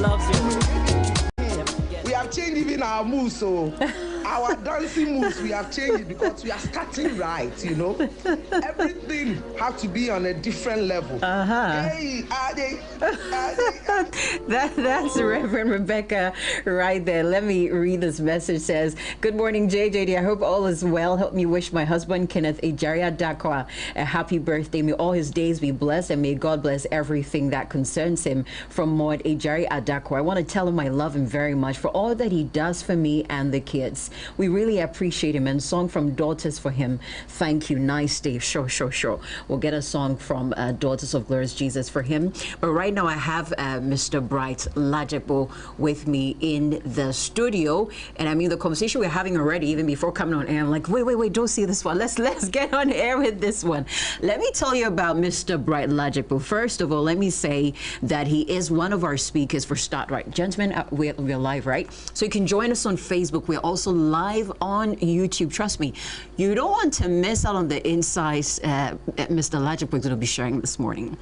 Loves you. We have changed even our moves, so our dancing moves, we have changed because we are starting right, you know. Everything has to be on a different level. Hey, That's Reverend Rebecca right there. Let me read this message. It says, good morning, JJD. I hope all is well. Help me wish my husband, Kenneth Ejari Adakwa, a happy birthday. May all his days be blessed, and may God bless everything that concerns him. From Maud Ejari Adakwa. I want to tell him I love him very much for all that he does for me and the kids. We really appreciate him. And song from Daughters for him. Thank you. Nice day. Sure. We'll get a song from Daughters of Glorious Jesus for him. But right now I have Mr. Bright Ladzekpo with me in the studio. And I mean, the conversation we're having already, even before coming on air, I'm like, wait, don't see this one. Let's get on air with this one. Let me tell you about Mr. Bright Ladzekpo. First of all, let me say that he is one of our speakers for Start Right. Gentlemen, we're live, right? So you can join us on Facebook. We're also live on YouTube. Trust me, you don't want to miss out on the insights Mr. Ladzekpo is going to be sharing this morning.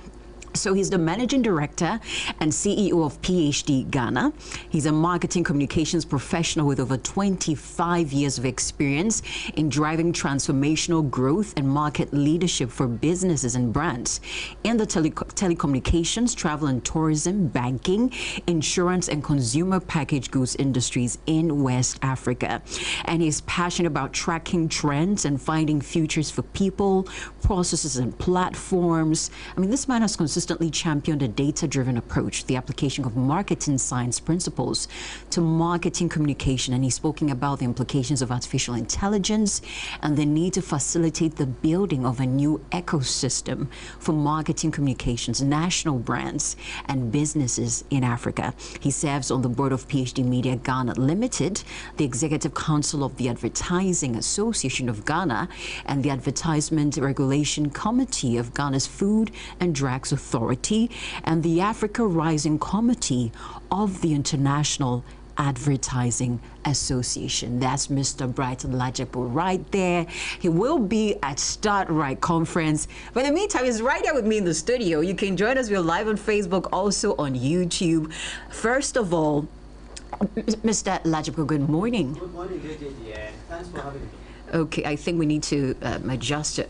So he's the managing director and CEO of PhD Ghana. He's a marketing communications professional with over 25 years of experience in driving transformational growth and market leadership for businesses and brands in the telecommunications, travel and tourism, banking, insurance and consumer packaged goods industries in West Africa. And he's passionate about tracking trends and finding futures for people, processes and platforms. I mean, this man has consistently championed a data-driven approach, the application of marketing science principles to marketing communication, and he's spoken about the implications of artificial intelligence and the need to facilitate the building of a new ecosystem for marketing communications, national brands and businesses in Africa. He serves on the board of PhD Media Ghana Limited, the Executive Council of the Advertising Association of Ghana, and the Advertisement Regulation Committee of Ghana's Food and Drugs Authority, and the Africa Rising Committee of the International Advertising Association. That's Mr. Bright Ladzekpo right there. He will be at Start Right conference. But in the meantime, he's right there with me in the studio. You can join us. We're live on Facebook, also on YouTube. First of all, Mr. Ladzekpo, good morning. Good morning, JJD. Thanks for having me. Okay, I think we need to adjust it.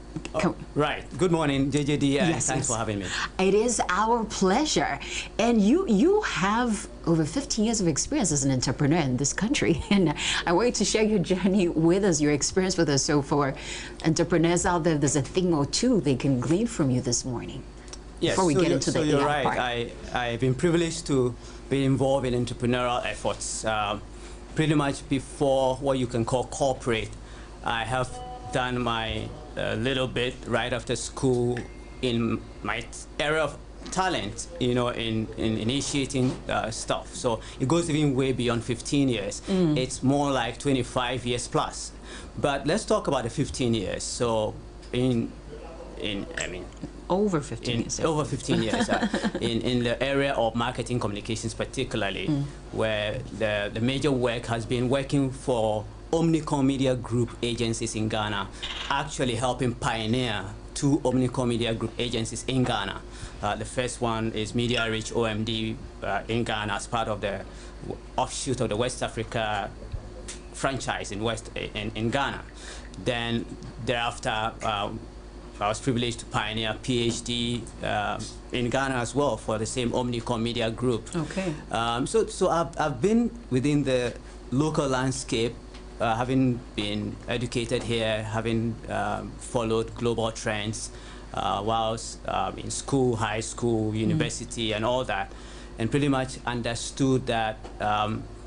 Right. Good morning, JJD. Thanks for having me. It is our pleasure. And you have over 15 years of experience as an entrepreneur in this country. And I want you to share your journey with us, your experience with us. So for entrepreneurs out there, there's a thing or two they can glean from you this morning. Yes, before we get into the you're AI right. part. I've been privileged to be involved in entrepreneurial efforts. Pretty much before what you can call corporate, I have done my little bit right after school in my area of talent, you know, in initiating stuff. So it goes even way beyond 15 years. It's more like 25 years plus. But let's talk about the 15 years. So over 15 years. Over 15 years in the area of marketing communications particularly, where the major work has been working for Omnicom Media Group agencies in Ghana, actually helping pioneer 2 Omnicom Media Group agencies in Ghana. The first one is Media Reach OMD in Ghana as part of the offshoot of the West Africa franchise in Ghana. Then thereafter, I was privileged to pioneer PhD in Ghana as well for the same Omnicom Media Group. Okay. So I've been within the local landscape, having been educated here, having followed global trends whilst in school, high school, university, and all that, and pretty much understood that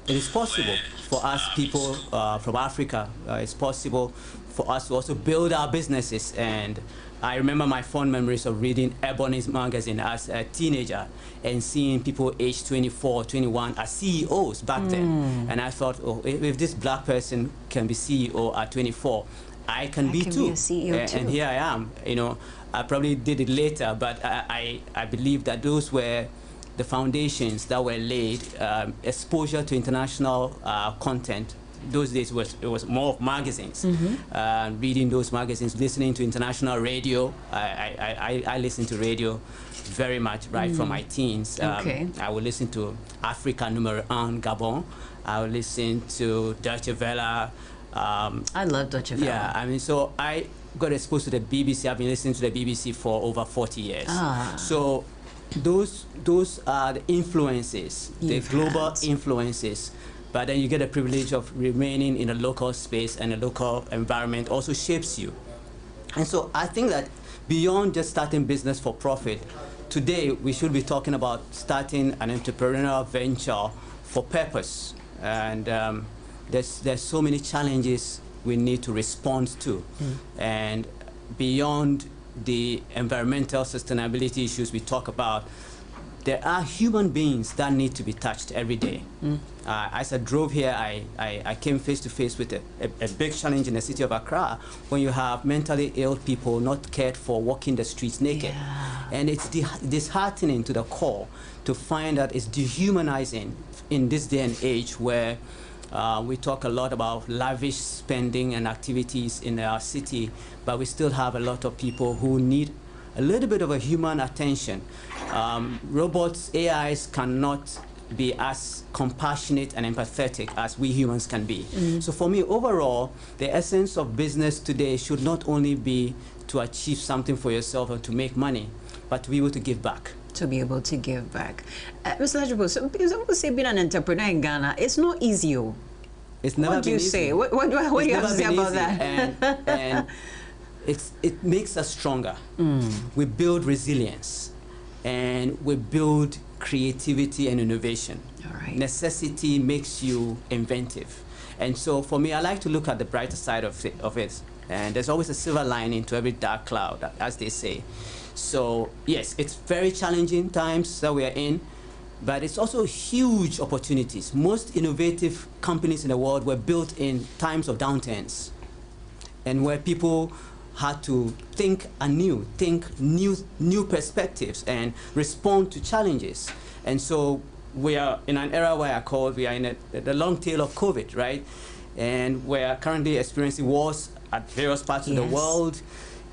it is possible for us people from Africa, it's possible for us to also build our businesses. And I remember my fond memories of reading Ebony's magazine as a teenager and seeing people aged 24, 21 as CEOs back then. And I thought, oh, if this black person can be CEO at 24, I can be too. Be a CEO too. And here I am. You know, I probably did it later, but I believe that those were the foundations that were laid. Exposure to international content those days it was more of magazines, reading those magazines, listening to international radio. I listened to radio very much right from my teens. I would listen to Africa Numero 1 Gabon. I would listen to Deutsche Welle. I love Deutsche Welle. Yeah, I mean, so I got exposed to the BBC. I've been listening to the BBC for over 40 years. So those are the influences, the global influences. But then you get the privilege of remaining in a local space, and a local environment also shapes you. And so I think that beyond just starting business for profit, today we should be talking about starting an entrepreneurial venture for purpose. And there's so many challenges we need to respond to. And beyond the environmental sustainability issues we talk about, there are human beings that need to be touched every day. As I drove here, I came face to face with a big challenge in the city of Accra, when you have mentally ill people not cared for, walking the streets naked. And it's disheartening to the core to find that it's dehumanizing in this day and age, where we talk a lot about lavish spending and activities in our city, but we still have a lot of people who need a little bit of a human attention. Robots, AIs cannot be as compassionate and empathetic as we humans can be. So for me, overall, the essence of business today should not only be to achieve something for yourself or to make money, but to be able to give back. To be able to give back. Mr. Ladzekpo, so because I would say being an entrepreneur in Ghana, it's not easy. It's never what do you easy. Say? What do you have to say about that? And it makes us stronger. We build resilience, and we build creativity and innovation. Necessity makes you inventive. And so for me, I like to look at the brighter side of it. And there's always a silver lining to every dark cloud, as they say. So yes, it's very challenging times that we are in, but it's also huge opportunities. Most innovative companies in the world were built in times of downturns, and where people had to think anew, think new perspectives, and respond to challenges. And so we are in an era where we are in the long tail of COVID, right? And we're currently experiencing wars at various parts of the world.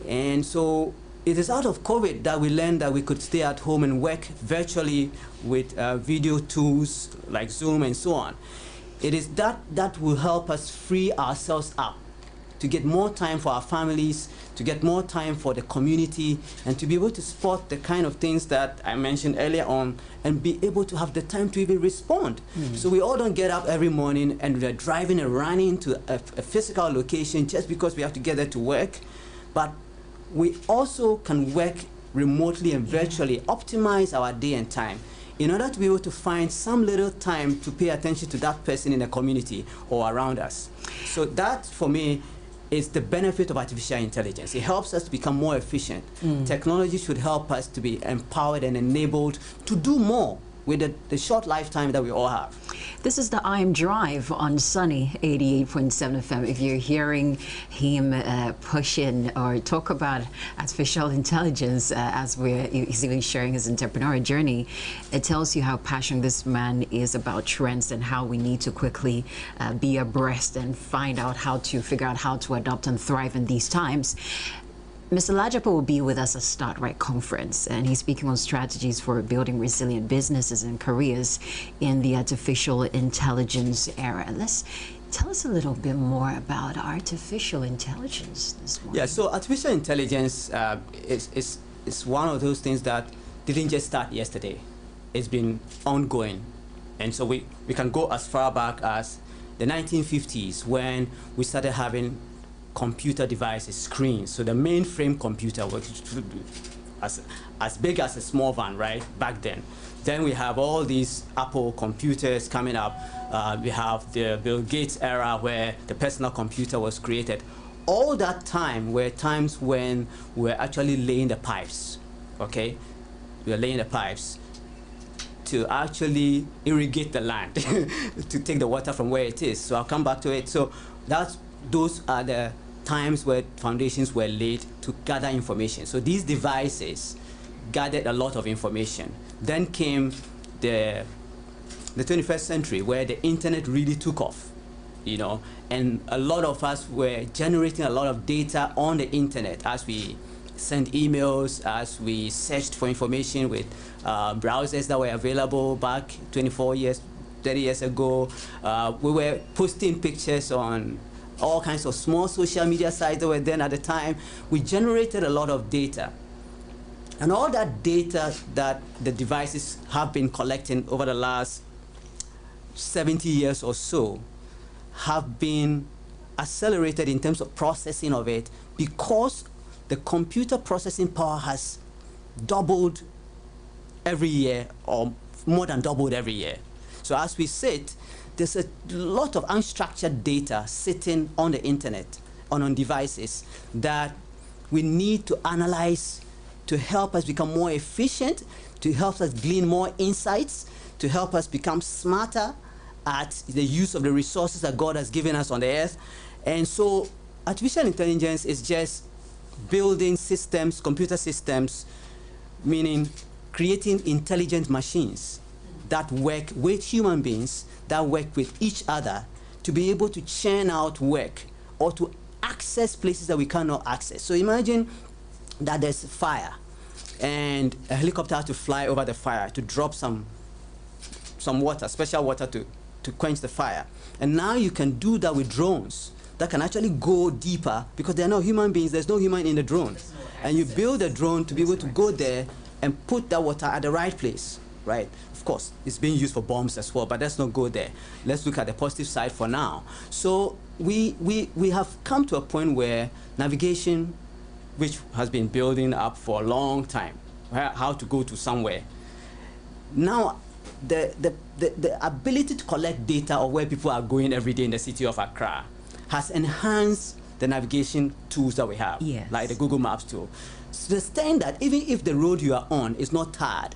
And so it is out of COVID that we learned that we could stay at home and work virtually with video tools like Zoom and so on. It is that will help us free ourselves up to get more time for our families, to get more time for the community, and to be able to spot the kind of things that I mentioned earlier on, and be able to have the time to even respond. So we all don't get up every morning and we're driving and running to a physical location just because we have to get there to work. But we also can work remotely and virtually, optimize our day and time in order to be able to find some little time to pay attention to that person in the community or around us. So that, for me, is the benefit of artificial intelligence. It helps us to become more efficient. Technology should help us to be empowered and enabled to do more with the short lifetime that we all have. This is the iMDrive on Sunny 88.7 FM. If you're hearing him pushing or talk about artificial intelligence as he's even sharing his entrepreneurial journey, it tells you how passionate this man is about trends and how we need to quickly be abreast and find out how to figure out how to adopt and thrive in these times. Mr. Ladzekpo will be with us at Start Right Conference, and he's speaking on strategies for building resilient businesses and careers in the artificial intelligence era. Tell us a little bit more about artificial intelligence this morning. Yeah, so artificial intelligence is one of those things that didn't just start yesterday. It's been ongoing. And so we can go as far back as the 1950s, when we started having computer devices, screens. So the mainframe computer was as big as a small van, right, back then. Then we have all these Apple computers coming up. We have the Bill Gates era, where the personal computer was created. All that time were times when we're actually laying the pipes, okay? We're laying the pipes to actually irrigate the land, to take the water from where it is. So I'll come back to it. So those are the times where foundations were laid to gather information. So these devices gathered a lot of information. Then came the 21st century, where the internet really took off. you know, and a lot of us were generating a lot of data on the internet as we sent emails, as we searched for information with browsers that were available back 24 years, 30 years ago. We were posting pictures on all kinds of small social media sites that were then at the time. We generated a lot of data. And all that data that the devices have been collecting over the last 70 years or so have been accelerated in terms of processing of it, because the computer processing power has doubled every year, or more than doubled every year. So as we sit, there's a lot of unstructured data sitting on the internet, on devices, that we need to analyze to help us become more efficient, to help us glean more insights, to help us become smarter at the use of the resources that God has given us on the earth. And so artificial intelligence is just building systems, computer systems, meaning creating intelligent machines that work with human beings, that work with each other, to be able to churn out work or to access places that we cannot access. So imagine that there's fire and a helicopter has to fly over the fire to drop some water, special water to quench the fire. And now you can do that with drones that can actually go deeper, because they're not human beings, there's no human in the drone. And you build a drone to be able to go there and put that water at the right place, right? Of course, it's being used for bombs as well, but let's not go there. Let's look at the positive side for now. So we have come to a point where navigation, which has been building up for a long time, how to go to somewhere. Now, the ability to collect data of where people are going every day in the city of Accra has enhanced the navigation tools that we have, yes, like the Google Maps tool. So the extent that even if the road you are on is not tarred,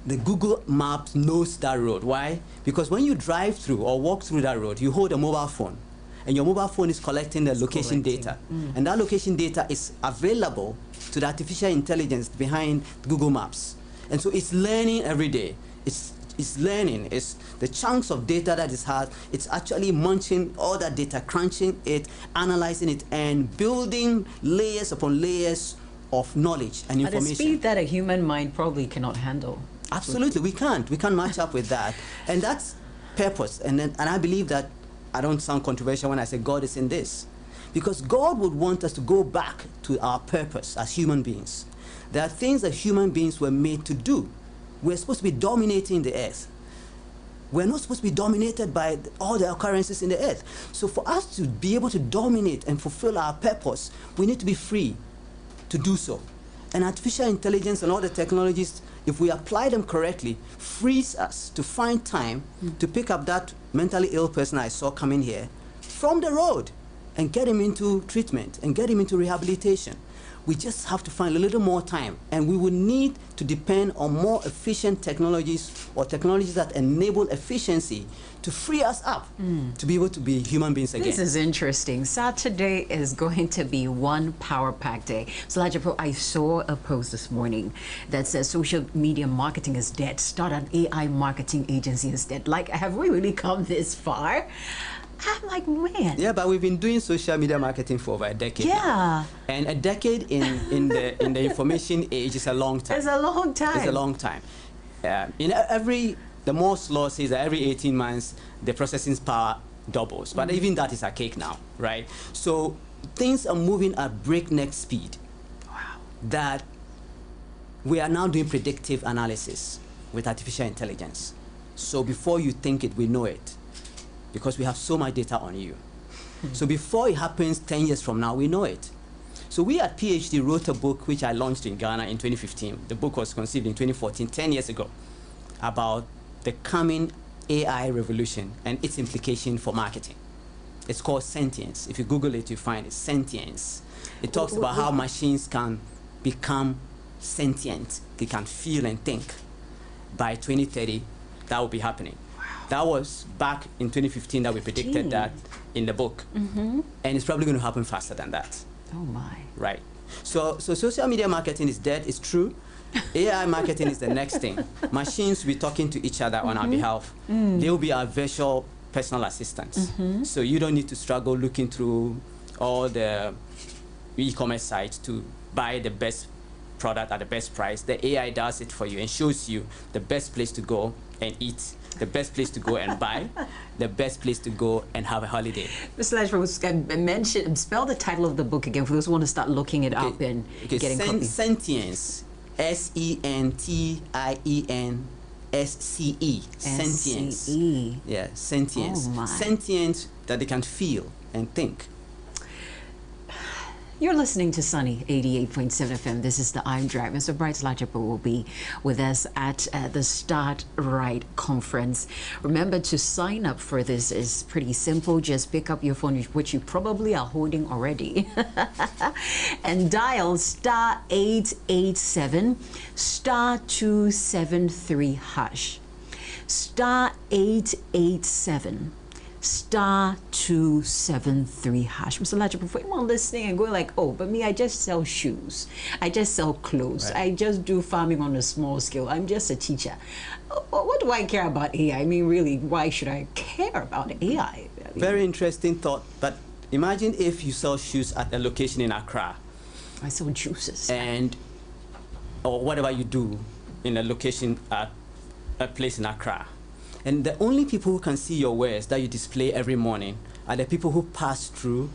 the Google Maps knows that road. Why? Because when you drive through or walk through that road, you hold a mobile phone, and your mobile phone is collecting the location data. And that location data is available to the artificial intelligence behind Google Maps. And so it's learning every day. It's learning. It's the chunks of data that it has. It's actually munching all that data, crunching it, analyzing it, and building layers upon layers of knowledge and information. At a speed that a human mind probably cannot handle. Absolutely, we can't match up with that. And that's purpose. And I believe that I don't sound controversial when I say God is in this, because God would want us to go back to our purpose as human beings. There are things that human beings were made to do. We're supposed to be dominating the earth. We're not supposed to be dominated by all the occurrences in the earth. So for us to be able to dominate and fulfill our purpose, we need to be free to do so. And artificial intelligence and all the technologies, if we apply them correctly, frees us to find time to pick up that mentally ill person I saw coming here from the road and get him into treatment and get him into rehabilitation. We just have to find a little more time, and we will need to depend on more efficient technologies, or technologies that enable efficiency, to free us up to be able to be human beings again. This is interesting. Saturday is going to be one power pack day. So Ladzekpo, I saw a post this morning that says social media marketing is dead. Start an AI marketing agency instead. Like, have we really come this far? I'm like, man. Yeah, but we've been doing social media marketing for over a decade now. And a decade in the information age is a long time. It's a long time. It's a long time. The Moore's law says that every 18 months, the processing power doubles. But even that is a cake now, right? So things are moving at breakneck speed. Wow. That we are now doing predictive analysis with artificial intelligence. So before you think it, we know it, because we have so much data on you. So before it happens 10 years from now, we know it. So we at PhD wrote a book which I launched in Ghana in 2015. The book was conceived in 2014, 10 years ago, about the coming AI revolution and its implication for marketing. It's called Sentience. If you Google it, you find it, Sentience. It talks about how machines can become sentient. They can feel and think. By 2030, that will be happening. That was back in 2015 that we predicted that in the book. And it's probably going to happen faster than that. Oh my. Right. So social media marketing is dead, it's true. AI marketing is the next thing. Machines will be talking to each other on our behalf. They will be our virtual personal assistants. So you don't need to struggle looking through all the e-commerce sites to buy the best product at the best price. The AI does it for you and shows you the best place to go and eat, the best place to go and buy, the best place to go and have a holiday. Mr. Ladzekpo, spell the title of the book again for those who want to start looking it up and getting copies. Sentience, S-E-N-T-I-E-N-S-C-E. Sentience. Yeah, sentience. Oh, my. Sentience that they can feel and think. You're listening to Sunny 88.7 FM. This is the iMDrive. Mr. Bright Ladzekpo will be with us at the Start Right conference. Remember, to sign up for this is pretty simple. Just pick up your phone, which you probably are holding already, and dial star 887 star 273 hash. Star 887 star 273 hash. Mr. Ladzekpo, for anyone listening and going like, oh, but me, I just sell shoes, I just sell clothes, right. I just do farming on a small scale, I'm just a teacher. What do I care about AI? I mean, really, why should I care about AI? Very interesting thought. But imagine if you sell shoes at a location in Accra. I sell juices. Or whatever you do in a location at a place in Accra. And the only people who can see your wares that you display every morning are the people who pass through,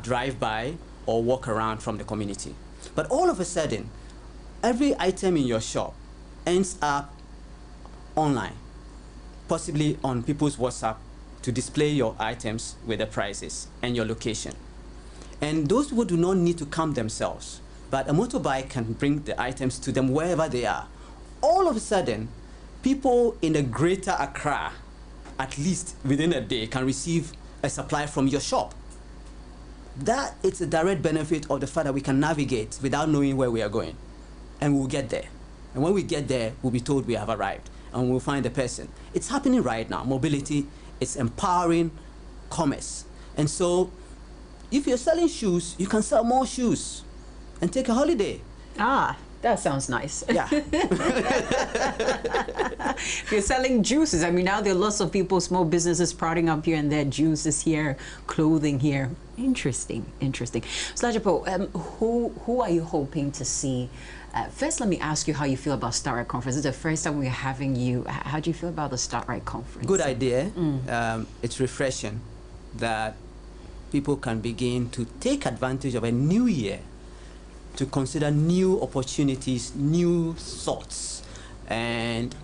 drive by, or walk around from the community. But all of a sudden, every item in your shop ends up online, possibly on people's WhatsApp, to display your items with the prices and your location. And those people do not need to come themselves, but a motorbike can bring the items to them wherever they are. All of a sudden, people in the greater Accra, at least within a day, can receive a supply from your shop. That is a direct benefit of the fact that we can navigate without knowing where we are going. And we'll get there. And when we get there, we'll be told we have arrived. And we'll find the person. It's happening right now. Mobility is empowering commerce. And so, if you're selling shoes, you can sell more shoes and take a holiday. That sounds nice. Yeah. If you're selling juices, I mean, now there are lots of people, small businesses sprouting up here and there, juices here, clothing here. Interesting. So, Ladzekpo, who are you hoping to see? First, let me ask you how you feel about Start Right Conference. This is the first time we're having you. How do you feel about the Start Right Conference? Good idea. It's refreshing that people can begin to take advantage of a new year to consider new opportunities, new thoughts, and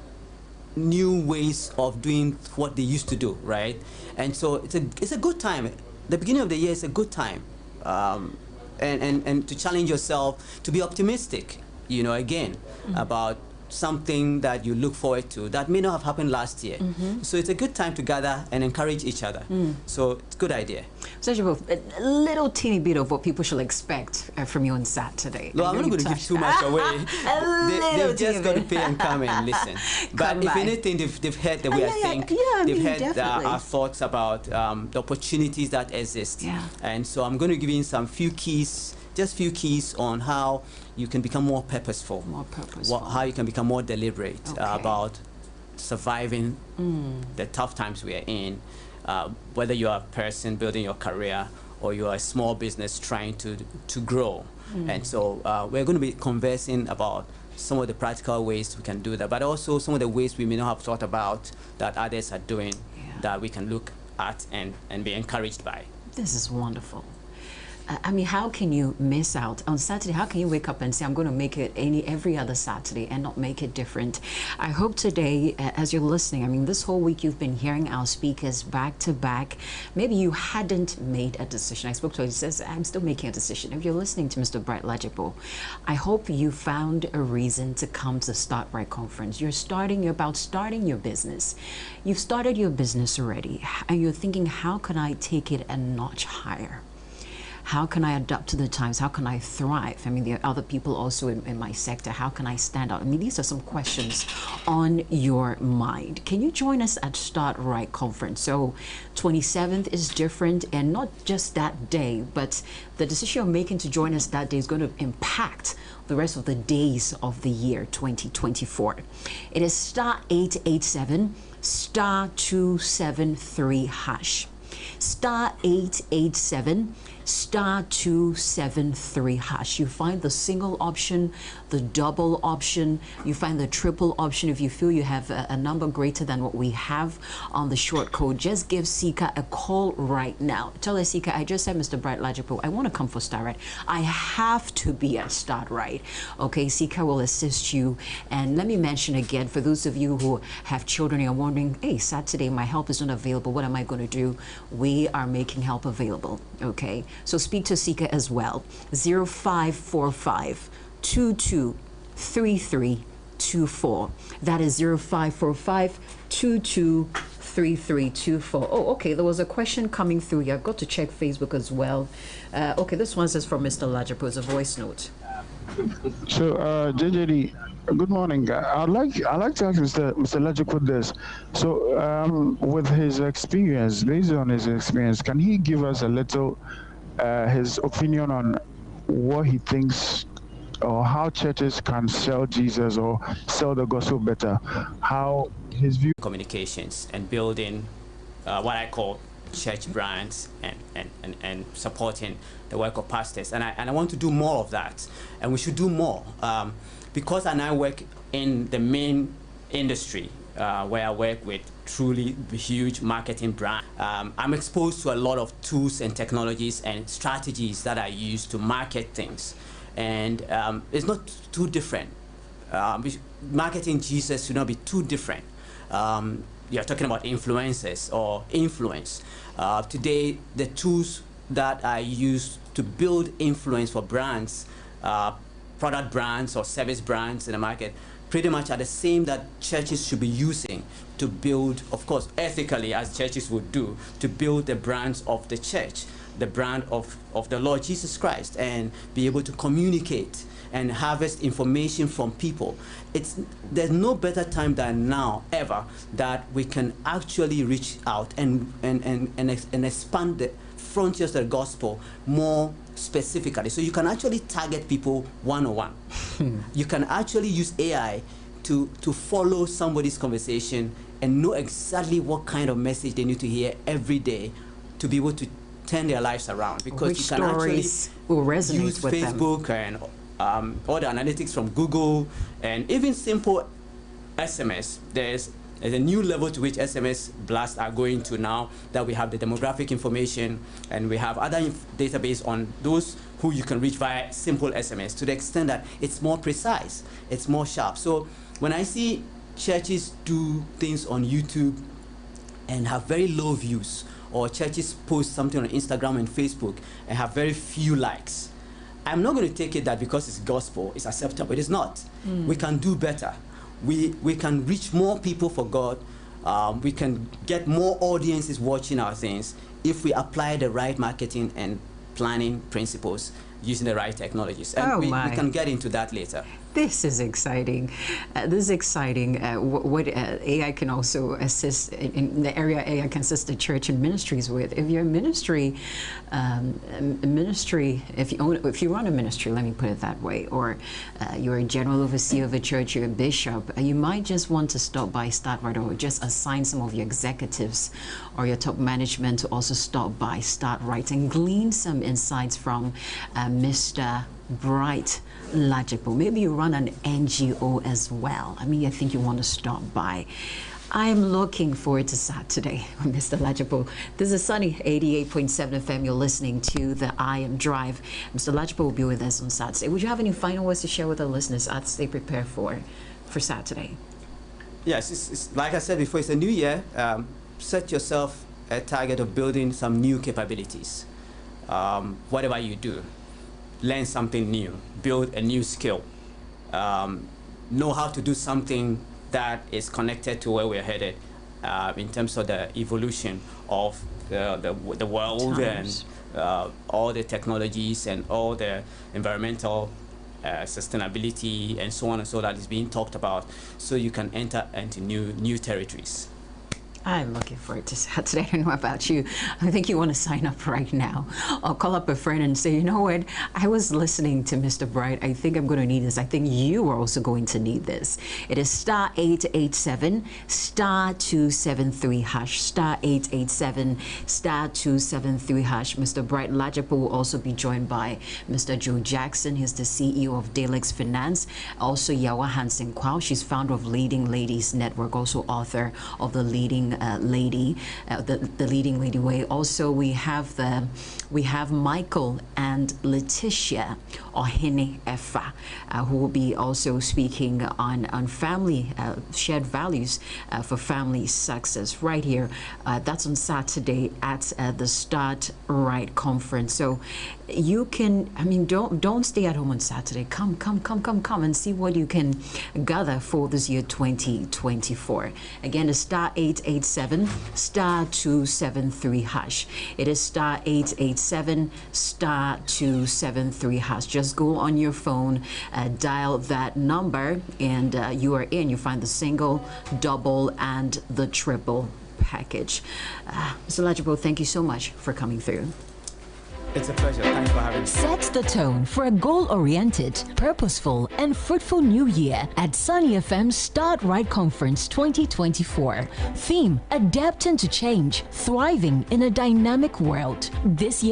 new ways of doing what they used to do, right? And so it's a good time. The beginning of the year is a good time, and to challenge yourself, to be optimistic, again, about something that you look forward to that may not have happened last year. So it's a good time to gather and encourage each other. So it's a good idea. So, a little teeny bit of what people should expect from you on Saturday. No, I'm not going to give too much away. They've just got to pay and come and listen. But if anything, they've heard the way I think. They've heard our thoughts about the opportunities that exist. And so I'm going to give you some few keys on how you can become more purposeful. How you can become more deliberate about surviving the tough times we are in. Whether you are a person building your career or you are a small business trying to grow. And so we're going to be conversing about some of the practical ways we can do that, but also some of the ways we may not have thought about that others are doing that we can look at and be encouraged by. This is wonderful. I mean, how can you miss out on Saturday? How can you wake up and say, I'm going to make it every other Saturday and not make it different? I hope today, as you're listening, I mean, this whole week you've been hearing our speakers back to back. Maybe you hadn't made a decision. I spoke to her, he says, I'm still making a decision. If you're listening to Mr. Bright Ladzekpo, I hope you found a reason to come to Start Right Conference. You're about starting your business. You've started your business already, and you're thinking, how can I take it a notch higher? How can I adapt to the times? How can I thrive? I mean, there are other people also in my sector. How can I stand out? I mean, these are some questions on your mind. Can you join us at Start Right Conference? So 27th is different, and not just that day, but the decision you're making to join us that day is going to impact the rest of the days of the year 2024. It is star 887 star 273 hash. Star 887 star 273 hash. You find the single option, the double option, you find the triple option. If you feel you have a number greater than what we have on the short code, just give Sika a call right now. Tell her, Sika, I just said, Mr. Bright Ladzekpo, I want to come for Start Right. I have to be at Start Right. Okay, Sika will assist you. And let me mention again, for those of you who have children and are wondering, hey, Saturday, my help is not available. What am I going to do? We are making help available. Okay, so speak to Sika as well. 0545 223324. That is 0545 223324. Oh, okay. There was a question coming through here. I've got to check Facebook as well. Okay, this one says from Mr. Ladzekpo. It's a voice note. So, JJD, good morning. I'd like to ask Mr. Ladzekpo this. So, with his experience, based on his experience, can he give us a little his opinion on what he thinks, or how churches can sell Jesus or sell the gospel better? How his view communications and building what I call church brands and supporting the work of pastors, and I want to do more of that, and we should do more because I now work in the main industry where I work with truly huge marketing brand. I'm exposed to a lot of tools and technologies and strategies that I use to market things, and it's not too different. Marketing Jesus should not be too different. You're talking about influencers or influence. Today, the tools that I use to build influence for brands, product brands or service brands in the market, pretty much are the same that churches should be using to build, of course, ethically, as churches would do, to build the brands of the church, the brand of the Lord Jesus Christ, and be able to communicate and harvest information from people. There's no better time than now ever that we can actually reach out and expand the frontiers of the gospel more specifically. So you can actually target people one-on-one. You can actually use AI to follow somebody's conversation and know exactly what kind of message they need to hear every day to be able to turn their lives around. Because which you can actually will resonate use with Facebook them. And all the analytics from Google, and even simple SMS. There's a new level to which SMS blasts are going to now, that we have the demographic information and we have other database on those who you can reach via simple SMS, to the extent that it's more precise, it's more sharp. So when I see churches do things on YouTube and have very low views, or churches post something on Instagram and Facebook and have very few likes, I'm not going to take it that because it's gospel, it's acceptable. It is not. We can do better. We can reach more people for God. We can get more audiences watching our things if we apply the right marketing and planning principles using the right technologies. And we can get into that later. This is exciting. This is exciting. What AI can also assist in the area AI can assist the church and ministries with. If you're a ministry, if you run a ministry, let me put it that way, or you're a general overseer of a church, you're a bishop, you might just want to stop by Start Right, or just assign some of your executives or your top management to also stop by Start Right and glean some insights from Mr. Bright Ladzekpo. Maybe you run an NGO as well. I mean, I think you want to stop by. I'm looking forward to Saturday, Mr. Ladzekpo. This is Sunny 88.7 FM. You're listening to the iMDrive. Mr. Ladzekpo will be with us on Saturday. Would you have any final words to share with our listeners as they prepare for Saturday? Yes, it's like I said before, it's a new year. Set yourself a target of building some new capabilities. Whatever you do, learn something new, build a new skill, know how to do something that is connected to where we're headed in terms of the evolution of the world and all the technologies and all the environmental sustainability and so on and so that is being talked about, so you can enter into new territories. I'm looking forward to Saturday. I don't know about you. I think you want to sign up right now. I'll call up a friend and say, you know what? I was listening to Mr. Bright. I think I'm going to need this. I think you are also going to need this. It is star 887 star 273 hash, star 887 star 273 hash. Mr. Bright Ladzekpo will also be joined by Mr. Joe Jackson. He's the CEO of Dalex Finance. Also Yawa Hansen Kwao. She's founder of Leading Ladies Network, also author of the Leading Lady, the Leading Lady Way. Also, we have Michael and Letitia Ohene Efa, who will be also speaking on family shared values for family success right here. That's on Saturday at the Start Right conference. So you can, I mean, don't stay at home on Saturday. Come and see what you can gather for this year 2024. Again, the star 887 star 273 hash. It is star 887 star 273 hash. Just go on your phone, dial that number, and you are in. You find the single, double, and the triple package. Mr. Ladzekpo, thank you so much for coming through. It's a pleasure. Thanks for having me. Set the tone for a goal-oriented, purposeful, and fruitful new year at Sunny FM's Start Right Conference 2024. Theme: Adapting to Change, Thriving in a Dynamic World. This year's